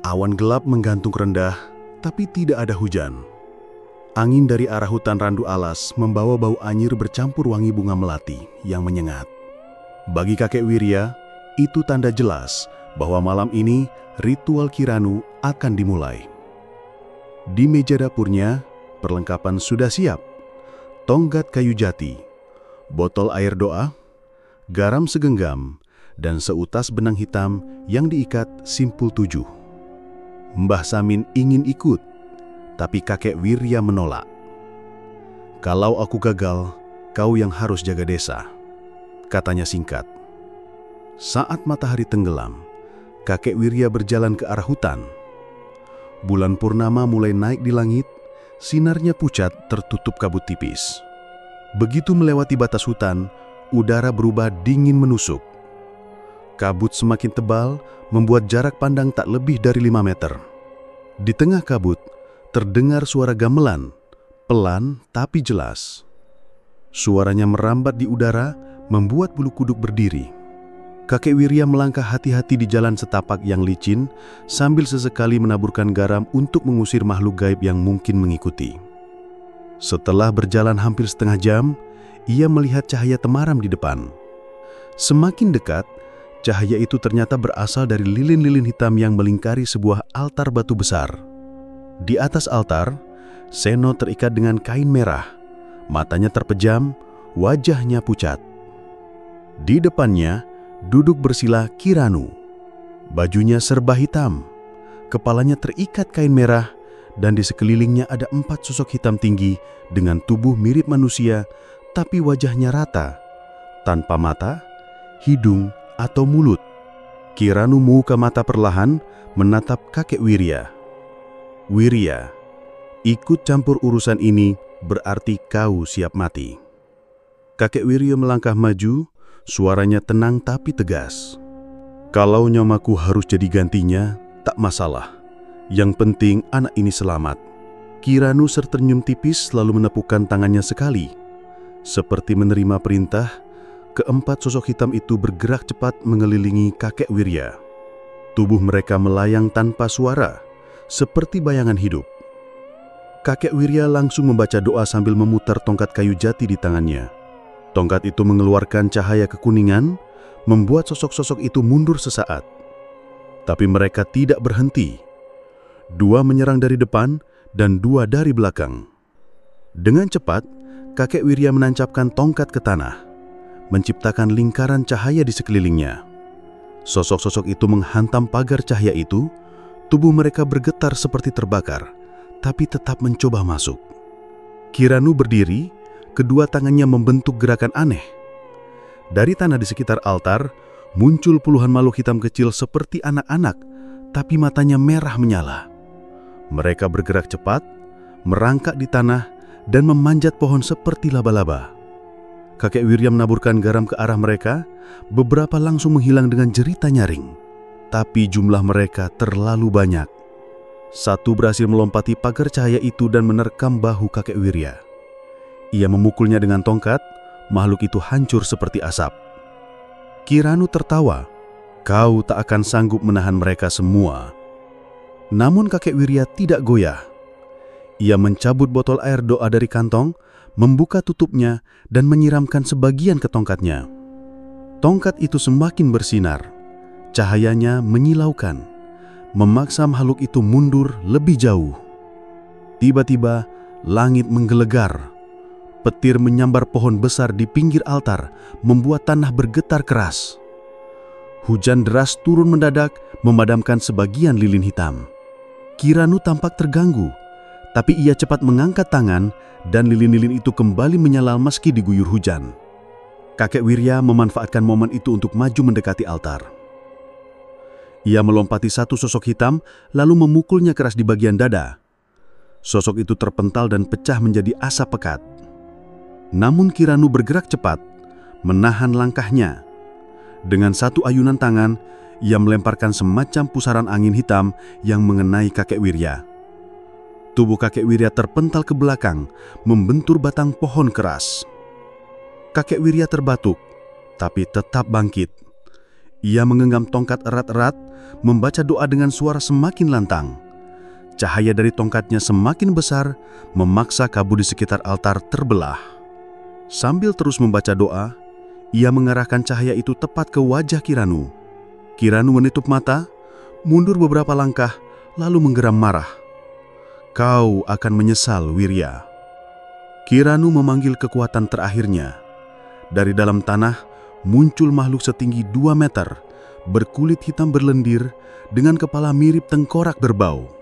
Awan gelap menggantung rendah, tapi tidak ada hujan. Angin dari arah hutan Randu Alas membawa bau anyir bercampur wangi bunga melati yang menyengat. Bagi kakek Wirya, itu tanda jelas bahwa malam ini ritual Kiranu akan dimulai. Di meja dapurnya, perlengkapan sudah siap. Tongkat kayu jati, botol air doa, garam segenggam, dan seutas benang hitam yang diikat simpul 7. Mbah Samin ingin ikut, tapi kakek Wirya menolak. "Kalau aku gagal, kau yang harus jaga desa," katanya singkat. Saat matahari tenggelam, kakek Wirya berjalan ke arah hutan. Bulan purnama mulai naik di langit, sinarnya pucat tertutup kabut tipis. Begitu melewati batas hutan, udara berubah dingin menusuk. Kabut semakin tebal, membuat jarak pandang tak lebih dari 5 meter. Di tengah kabut, terdengar suara gamelan, pelan tapi jelas. Suaranya merambat di udara, membuat bulu kuduk berdiri. Kakek Wirya melangkah hati-hati di jalan setapak yang licin, sambil sesekali menaburkan garam untuk mengusir makhluk gaib yang mungkin mengikuti. Setelah berjalan hampir setengah jam, ia melihat cahaya temaram di depan. Semakin dekat, cahaya itu ternyata berasal dari lilin-lilin hitam yang melingkari sebuah altar batu besar. Di atas altar, Seno terikat dengan kain merah, matanya terpejam, wajahnya pucat. Di depannya, duduk bersila Kiranu. Bajunya serba hitam, kepalanya terikat kain merah, dan di sekelilingnya ada 4 sosok hitam tinggi dengan tubuh mirip manusia, tapi wajahnya rata, tanpa mata, hidung, atau mulut. Kiranu membuka mata perlahan, menatap kakek Wirya. "Wirya, ikut campur urusan ini berarti kau siap mati." Kakek Wirya melangkah maju, suaranya tenang tapi tegas. "Kalau nyomaku harus jadi gantinya, tak masalah. Yang penting anak ini selamat." Kiranu tersenyum tipis lalu menepukkan tangannya sekali. Seperti menerima perintah, keempat sosok hitam itu bergerak cepat mengelilingi kakek Wirya. Tubuh mereka melayang tanpa suara, seperti bayangan hidup. Kakek Wirya langsung membaca doa sambil memutar tongkat kayu jati di tangannya. Tongkat itu mengeluarkan cahaya kekuningan, membuat sosok-sosok itu mundur sesaat. Tapi mereka tidak berhenti. 2 menyerang dari depan dan 2 dari belakang. Dengan cepat, kakek Wirya menancapkan tongkat ke tanah, menciptakan lingkaran cahaya di sekelilingnya. Sosok-sosok itu menghantam pagar cahaya itu, tubuh mereka bergetar seperti terbakar, tapi tetap mencoba masuk. Kiranu berdiri, kedua tangannya membentuk gerakan aneh. Dari tanah di sekitar altar, muncul puluhan makhluk hitam kecil seperti anak-anak, tapi matanya merah menyala. Mereka bergerak cepat, merangkak di tanah, dan memanjat pohon seperti laba-laba. Kakek Wirya menaburkan garam ke arah mereka, beberapa langsung menghilang dengan jerita nyaring. Tapi jumlah mereka terlalu banyak. Satu berhasil melompati pagar cahaya itu dan menerkam bahu kakek Wirya. Ia memukulnya dengan tongkat, makhluk itu hancur seperti asap. Kiranu tertawa, "Kau tak akan sanggup menahan mereka semua." Namun kakek Wirya tidak goyah. Ia mencabut botol air doa dari kantong, membuka tutupnya, dan menyiramkan sebagian ke tongkatnya. Tongkat itu semakin bersinar, cahayanya menyilaukan, memaksa makhluk itu mundur lebih jauh. Tiba-tiba, langit menggelegar. Petir menyambar pohon besar di pinggir altar, membuat tanah bergetar keras. Hujan deras turun mendadak, memadamkan sebagian lilin hitam. Kiranu tampak terganggu, tapi ia cepat mengangkat tangan dan lilin-lilin itu kembali menyala meski diguyur hujan. Kakek Wirya memanfaatkan momen itu untuk maju mendekati altar. Ia melompati satu sosok hitam, lalu memukulnya keras di bagian dada. Sosok itu terpental dan pecah menjadi asap pekat. Namun Kiranu bergerak cepat, menahan langkahnya. Dengan satu ayunan tangan, ia melemparkan semacam pusaran angin hitam yang mengenai kakek Wirya. Tubuh kakek Wirya terpental ke belakang, membentur batang pohon keras. Kakek Wirya terbatuk, tapi tetap bangkit. Ia menggenggam tongkat erat-erat, membaca doa dengan suara semakin lantang. Cahaya dari tongkatnya semakin besar, memaksa kabut di sekitar altar terbelah. Sambil terus membaca doa, ia mengarahkan cahaya itu tepat ke wajah Kiranu. Kiranu menutup mata, mundur beberapa langkah, lalu menggeram marah. Kau akan menyesal, Wirya. Kiranu memanggil kekuatan terakhirnya. Dari dalam tanah muncul makhluk setinggi 2 meter, berkulit hitam berlendir, dengan kepala mirip tengkorak berbau.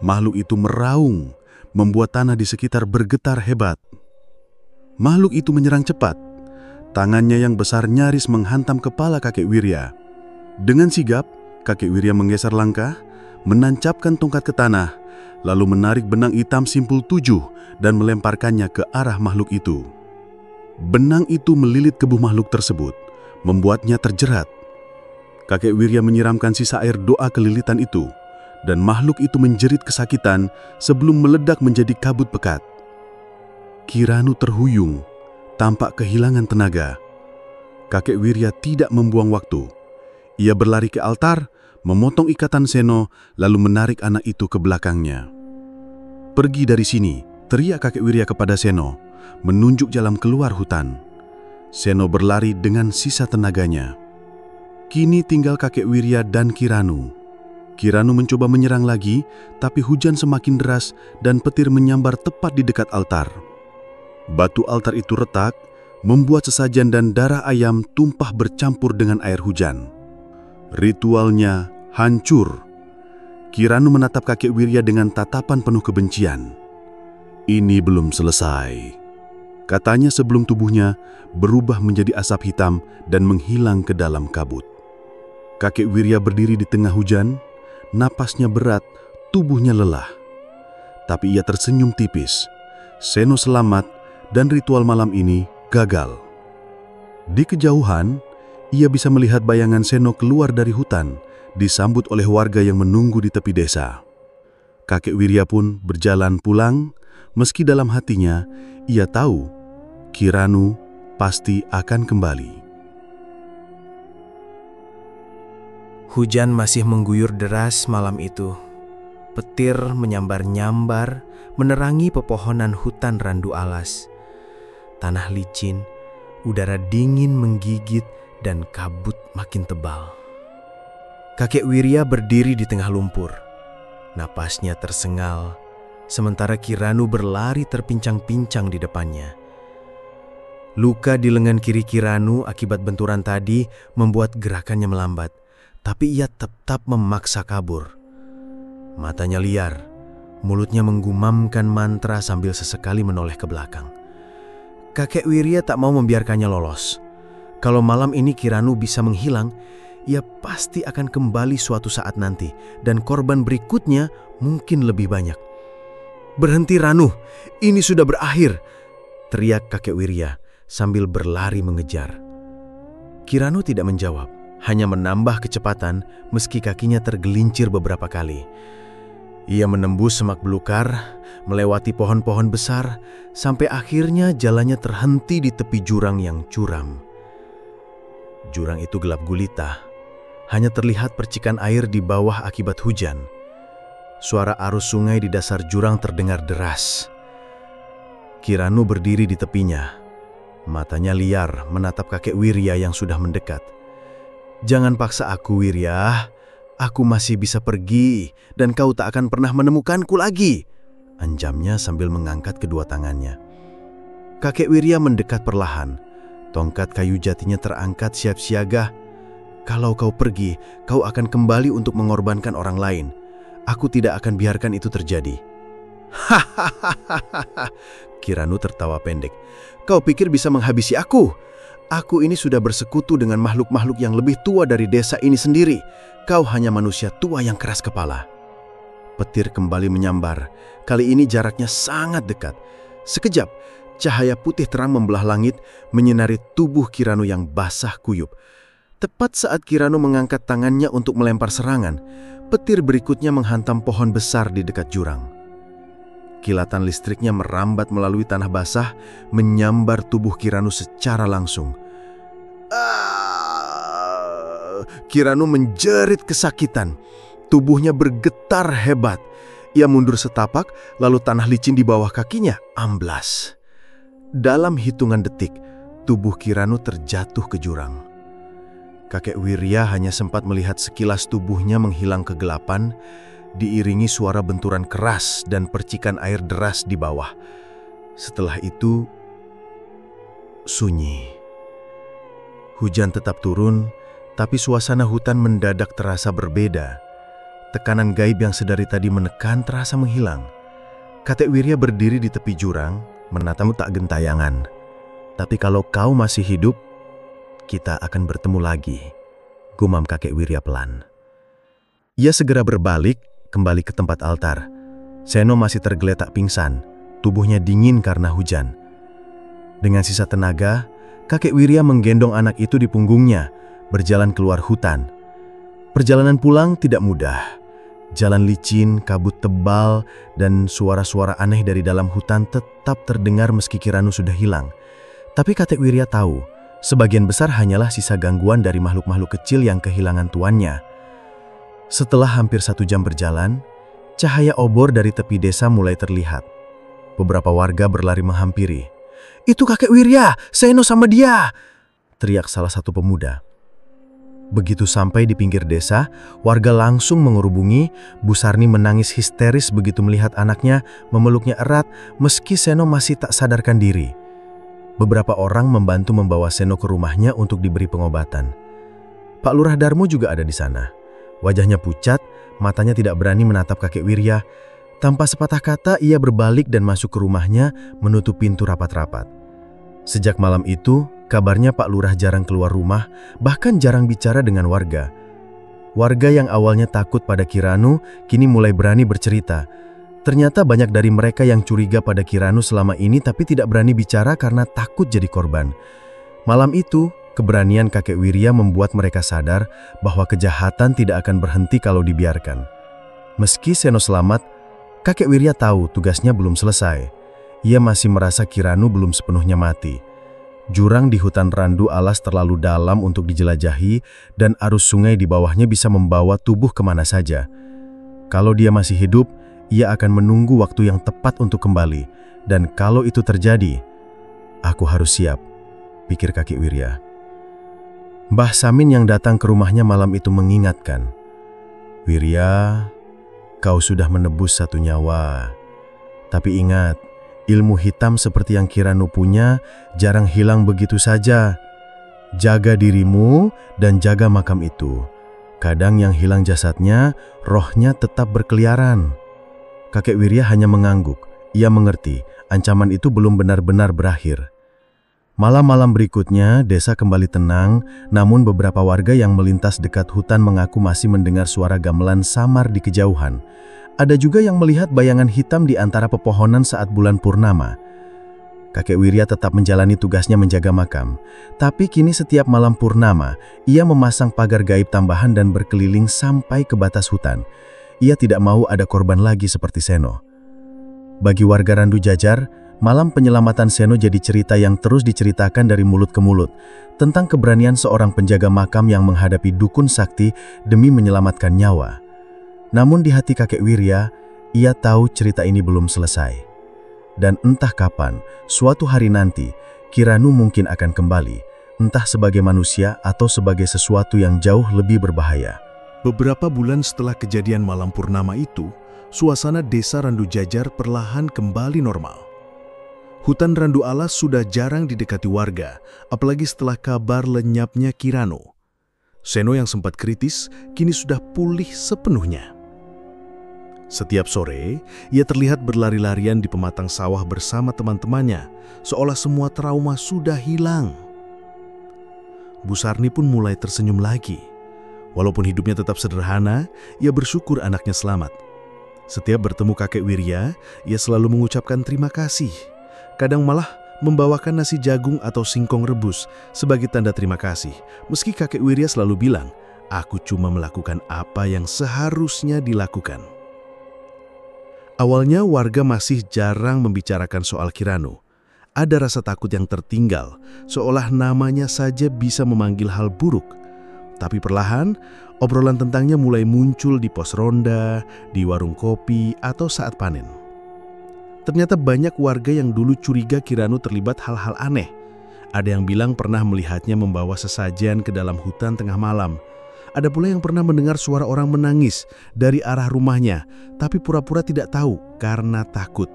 Makhluk itu meraung, membuat tanah di sekitar bergetar hebat. Makhluk itu menyerang cepat. Tangannya yang besar nyaris menghantam kepala kakek Wirya. Dengan sigap, kakek Wirya menggeser langkah, menancapkan tongkat ke tanah, lalu menarik benang hitam simpul 7 dan melemparkannya ke arah makhluk itu. Benang itu melilit tubuh makhluk tersebut, membuatnya terjerat. Kakek Wirya menyiramkan sisa air doa kelilitan itu, dan makhluk itu menjerit kesakitan sebelum meledak menjadi kabut pekat. Kiranu terhuyung, tampak kehilangan tenaga. Kakek Wirya tidak membuang waktu. Ia berlari ke altar, memotong ikatan Seno, lalu menarik anak itu ke belakangnya. "Pergi dari sini," teriak kakek Wirya kepada Seno, menunjuk jalan keluar hutan. Seno berlari dengan sisa tenaganya. Kini tinggal kakek Wirya dan Kiranu. Kiranu mencoba menyerang lagi, tapi hujan semakin deras dan petir menyambar tepat di dekat altar. Batu altar itu retak, membuat sesajen dan darah ayam tumpah bercampur dengan air hujan. Ritualnya hancur. Kiranu menatap kakek Wirya dengan tatapan penuh kebencian. "Ini belum selesai," katanya sebelum tubuhnya berubah menjadi asap hitam dan menghilang ke dalam kabut. Kakek Wirya berdiri di tengah hujan, napasnya berat, tubuhnya lelah. Tapi ia tersenyum tipis. Seno selamat dan ritual malam ini gagal. Di kejauhan, ia bisa melihat bayangan Seno keluar dari hutan, disambut oleh warga yang menunggu di tepi desa. Kakek Wirya pun berjalan pulang, meski dalam hatinya ia tahu Kiranu pasti akan kembali. Hujan masih mengguyur deras malam itu. Petir menyambar-nyambar, menerangi pepohonan hutan randu alas. Tanah licin, udara dingin menggigit, dan kabut makin tebal. Kakek Wirya berdiri di tengah lumpur. Napasnya tersengal, sementara Kiranu berlari terpincang-pincang di depannya. Luka di lengan kiri Kiranu akibat benturan tadi membuat gerakannya melambat. Tapi ia tetap memaksa kabur. Matanya liar, mulutnya menggumamkan mantra sambil sesekali menoleh ke belakang. Kakek Wirya tak mau membiarkannya lolos. Kalau malam ini Kiranu bisa menghilang, ia pasti akan kembali suatu saat nanti, dan korban berikutnya mungkin lebih banyak. "Berhenti Ranu, ini sudah berakhir!" teriak kakek Wirya sambil berlari mengejar. Kiranu tidak menjawab. Hanya menambah kecepatan meski kakinya tergelincir beberapa kali. Ia menembus semak belukar, melewati pohon-pohon besar, sampai akhirnya jalannya terhenti di tepi jurang yang curam. Jurang itu gelap gulita, hanya terlihat percikan air di bawah akibat hujan. Suara arus sungai di dasar jurang terdengar deras. Kiranu berdiri di tepinya, matanya liar menatap kakek Wirya yang sudah mendekat. "Jangan paksa aku, Wirya. Aku masih bisa pergi, dan kau tak akan pernah menemukanku lagi," anjamnya sambil mengangkat kedua tangannya. Kakek Wirya mendekat perlahan. Tongkat kayu jatinya terangkat siap siaga. "Kalau kau pergi, kau akan kembali untuk mengorbankan orang lain. Aku tidak akan biarkan itu terjadi." "Hahaha," Kiranu tertawa pendek. "Kau pikir bisa menghabisi aku? Aku ini sudah bersekutu dengan makhluk-makhluk yang lebih tua dari desa ini sendiri. Kau hanya manusia tua yang keras kepala." Petir kembali menyambar. Kali ini jaraknya sangat dekat. Sekejap, cahaya putih terang membelah langit, menyinari tubuh Kiranu yang basah kuyup. Tepat saat Kiranu mengangkat tangannya untuk melempar serangan, petir berikutnya menghantam pohon besar di dekat jurang. Kilatan listriknya merambat melalui tanah basah, menyambar tubuh Kiranu secara langsung. Kiranu menjerit kesakitan. Tubuhnya bergetar hebat. Ia mundur setapak, lalu tanah licin di bawah kakinya amblas. Dalam hitungan detik, tubuh Kiranu terjatuh ke jurang. Kakek Wirya hanya sempat melihat sekilas tubuhnya menghilang kegelapan, diiringi suara benturan keras dan percikan air deras di bawah. Setelah itu, sunyi. Hujan tetap turun, tapi suasana hutan mendadak terasa berbeda. Tekanan gaib yang sedari tadi menekan terasa menghilang. Kakek Wirya berdiri di tepi jurang, menatapmu tak gentayangan. Tapi kalau kau masih hidup, kita akan bertemu lagi, gumam kakek Wirya pelan. Ia segera berbalik, kembali ke tempat altar. Seno masih tergeletak pingsan, tubuhnya dingin karena hujan. Dengan sisa tenaga, kakek Wirya menggendong anak itu di punggungnya, berjalan keluar hutan. Perjalanan pulang tidak mudah. Jalan licin, kabut tebal, dan suara-suara aneh dari dalam hutan tetap terdengar meski Kiranu sudah hilang. Tapi kakek Wirya tahu, sebagian besar hanyalah sisa gangguan dari makhluk-makhluk kecil yang kehilangan tuannya. Setelah hampir 1 jam berjalan, cahaya obor dari tepi desa mulai terlihat. Beberapa warga berlari menghampiri. "Itu kakek Wirya, Seno sama dia!" teriak salah satu pemuda. Begitu sampai di pinggir desa, warga langsung mengerubungi. Bu Sarni menangis histeris begitu melihat anaknya, memeluknya erat meski Seno masih tak sadarkan diri. Beberapa orang membantu membawa Seno ke rumahnya untuk diberi pengobatan. Pak Lurah Darmo juga ada di sana. Wajahnya pucat, matanya tidak berani menatap kakek Wirya. Tanpa sepatah kata, ia berbalik dan masuk ke rumahnya, menutup pintu rapat-rapat. Sejak malam itu, kabarnya Pak Lurah jarang keluar rumah, bahkan jarang bicara dengan warga. Warga yang awalnya takut pada Kiranu, kini mulai berani bercerita. Ternyata banyak dari mereka yang curiga pada Kiranu selama ini tapi tidak berani bicara karena takut jadi korban. Malam itu, keberanian kakek Wirya membuat mereka sadar bahwa kejahatan tidak akan berhenti kalau dibiarkan. Meski Seno selamat, kakek Wirya tahu tugasnya belum selesai. Ia masih merasa Kiranu belum sepenuhnya mati. Jurang di hutan Randu Alas terlalu dalam untuk dijelajahi dan arus sungai di bawahnya bisa membawa tubuh kemana saja. Kalau dia masih hidup, ia akan menunggu waktu yang tepat untuk kembali. Dan kalau itu terjadi, aku harus siap, pikir kakek Wirya. Mbah Samin yang datang ke rumahnya malam itu mengingatkan, "Wirya, kau sudah menebus 1 nyawa. Tapi ingat, ilmu hitam seperti yang Kiranu punya jarang hilang begitu saja. Jaga dirimu dan jaga makam itu. Kadang yang hilang jasadnya, rohnya tetap berkeliaran." Kakek Wirya hanya mengangguk. Ia mengerti, ancaman itu belum benar-benar berakhir. Malam-malam berikutnya, desa kembali tenang, namun beberapa warga yang melintas dekat hutan mengaku masih mendengar suara gamelan samar di kejauhan. Ada juga yang melihat bayangan hitam di antara pepohonan saat bulan purnama. Kakek Wirya tetap menjalani tugasnya menjaga makam. Tapi kini setiap malam purnama, ia memasang pagar gaib tambahan dan berkeliling sampai ke batas hutan. Ia tidak mau ada korban lagi seperti Seno. Bagi warga Randu Jajar, malam penyelamatan Seno jadi cerita yang terus diceritakan dari mulut ke mulut, tentang keberanian seorang penjaga makam yang menghadapi dukun sakti demi menyelamatkan nyawa. Namun di hati kakek Wirya, ia tahu cerita ini belum selesai. Dan entah kapan, suatu hari nanti, Kiranu mungkin akan kembali, entah sebagai manusia atau sebagai sesuatu yang jauh lebih berbahaya. Beberapa bulan setelah kejadian malam purnama itu, suasana desa Randu Jajar perlahan kembali normal. Hutan Randu Alas sudah jarang didekati warga, apalagi setelah kabar lenyapnya Kiranu. Seno yang sempat kritis, kini sudah pulih sepenuhnya. Setiap sore, ia terlihat berlari-larian di pematang sawah bersama teman-temannya, seolah semua trauma sudah hilang. Bu Sarni pun mulai tersenyum lagi. Walaupun hidupnya tetap sederhana, ia bersyukur anaknya selamat. Setiap bertemu kakek Wirya, ia selalu mengucapkan terima kasih. Kadang malah membawakan nasi jagung atau singkong rebus sebagai tanda terima kasih. Meski kakek Wirya selalu bilang, "Aku cuma melakukan apa yang seharusnya dilakukan." Awalnya warga masih jarang membicarakan soal Kiranu. Ada rasa takut yang tertinggal, seolah namanya saja bisa memanggil hal buruk. Tapi perlahan, obrolan tentangnya mulai muncul di pos ronda, di warung kopi, atau saat panen. Ternyata banyak warga yang dulu curiga Kiranu terlibat hal-hal aneh. Ada yang bilang pernah melihatnya membawa sesajen ke dalam hutan tengah malam. Ada pula yang pernah mendengar suara orang menangis dari arah rumahnya, tapi pura-pura tidak tahu karena takut.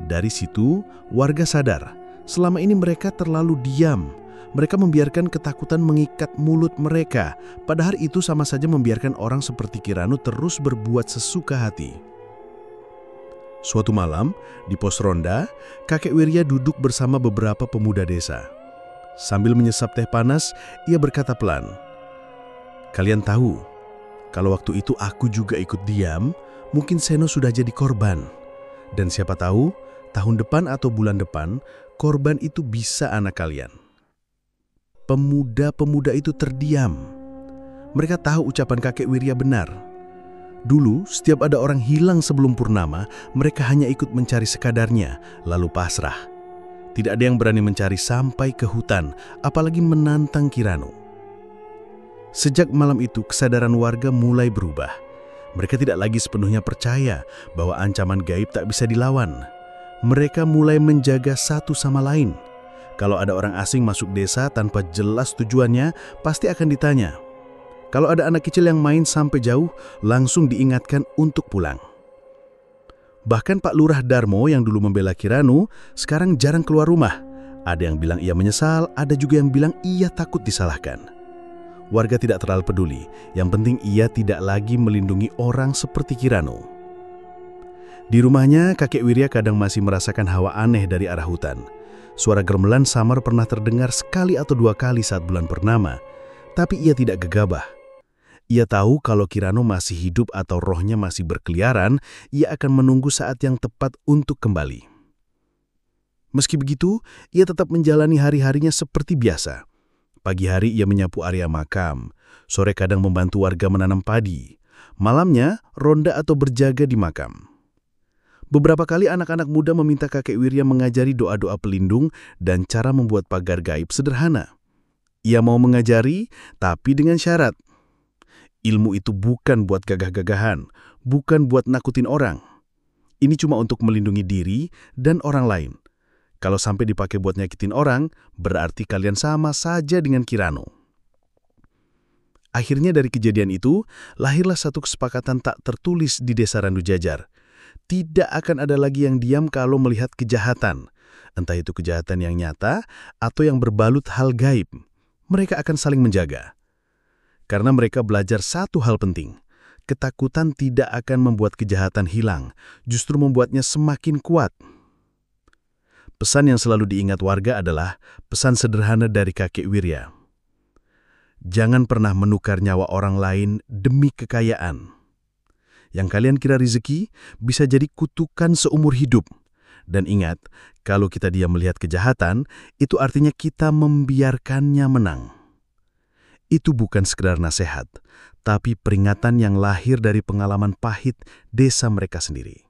Dari situ, warga sadar, selama ini mereka terlalu diam. Mereka membiarkan ketakutan mengikat mulut mereka, padahal itu sama saja membiarkan orang seperti Kirano terus berbuat sesuka hati. Suatu malam, di pos ronda, kakek Wirya duduk bersama beberapa pemuda desa. Sambil menyesap teh panas, ia berkata pelan, "Kalian tahu, kalau waktu itu aku juga ikut diam, mungkin Seno sudah jadi korban. Dan siapa tahu, tahun depan atau bulan depan, korban itu bisa anak kalian." Pemuda-pemuda itu terdiam. Mereka tahu ucapan kakek Wirya benar. Dulu, setiap ada orang hilang sebelum purnama, mereka hanya ikut mencari sekadarnya, lalu pasrah. Tidak ada yang berani mencari sampai ke hutan, apalagi menantang Kirano. Sejak malam itu, kesadaran warga mulai berubah. Mereka tidak lagi sepenuhnya percaya bahwa ancaman gaib tak bisa dilawan. Mereka mulai menjaga satu sama lain. Kalau ada orang asing masuk desa tanpa jelas tujuannya, pasti akan ditanya. Kalau ada anak kecil yang main sampai jauh, langsung diingatkan untuk pulang. Bahkan Pak Lurah Darmo yang dulu membela Kirano, sekarang jarang keluar rumah. Ada yang bilang ia menyesal, ada juga yang bilang ia takut disalahkan. Warga tidak terlalu peduli, yang penting ia tidak lagi melindungi orang seperti Kirano. Di rumahnya, kakek Wirya kadang masih merasakan hawa aneh dari arah hutan. Suara gemelan samar pernah terdengar sekali atau dua kali saat bulan purnama, tapi ia tidak gegabah. Ia tahu kalau Kirano masih hidup atau rohnya masih berkeliaran, ia akan menunggu saat yang tepat untuk kembali. Meski begitu, ia tetap menjalani hari-harinya seperti biasa. Pagi hari ia menyapu area makam, sore kadang membantu warga menanam padi, malamnya ronda atau berjaga di makam. Beberapa kali anak-anak muda meminta kakek Wirya mengajari doa-doa pelindung dan cara membuat pagar gaib sederhana. Ia mau mengajari, tapi dengan syarat. Ilmu itu bukan buat gagah-gagahan, bukan buat nakutin orang. Ini cuma untuk melindungi diri dan orang lain. Kalau sampai dipakai buat nyakitin orang, berarti kalian sama saja dengan Kirano. Akhirnya dari kejadian itu, lahirlah satu kesepakatan tak tertulis di desa Randu Jajar. Tidak akan ada lagi yang diam kalau melihat kejahatan. Entah itu kejahatan yang nyata atau yang berbalut hal gaib. Mereka akan saling menjaga. Karena mereka belajar satu hal penting. Ketakutan tidak akan membuat kejahatan hilang, justru membuatnya semakin kuat. Pesan yang selalu diingat warga adalah pesan sederhana dari kakek Wirya. Jangan pernah menukar nyawa orang lain demi kekayaan. Yang kalian kira rezeki bisa jadi kutukan seumur hidup. Dan ingat, kalau kita diam melihat kejahatan, itu artinya kita membiarkannya menang. Itu bukan sekedar nasihat, tapi peringatan yang lahir dari pengalaman pahit desa mereka sendiri.